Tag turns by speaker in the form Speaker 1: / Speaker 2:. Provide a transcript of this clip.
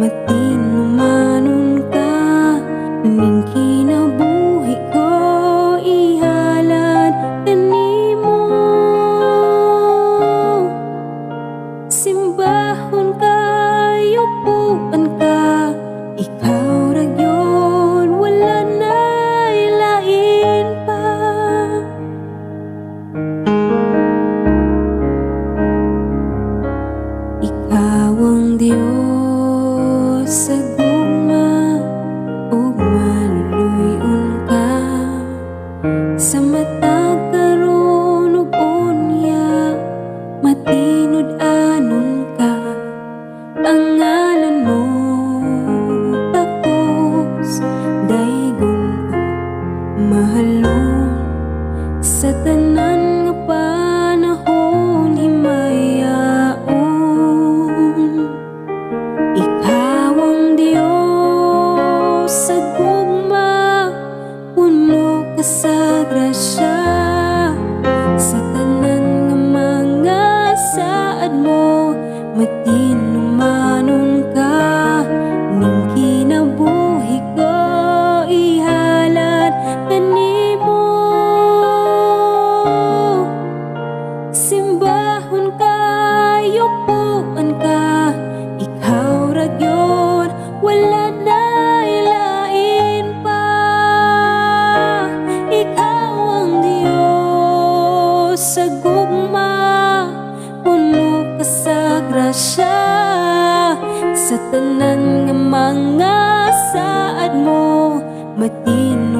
Speaker 1: matinumanon ka, ning kinabuhi ko ihalad kanimo. Simbahon kayo puan ka, ikaw ra gyud, wala na'y lain pa. Ikaw ang Diyos sa gugma, ug maluluyon ka sa matag karon ug unya, matinud-anon ka. Ang ngalan mo takos daygon o mahalon, sa tanan nga panahon himayaon. Ikaw ang Diyos sa gugma, puno ka sa grasya, sa tanan nga mga saad mo, matinumanon ka, ning kinabuhi ko ihalad kanimo. Simbahon kayo puan ka, ikaw ra gyud, wala na'y lain pa. Ikaw ang Diyos sa gugma, puno ka sa grasya, sa tanan nga mga saad mo, matin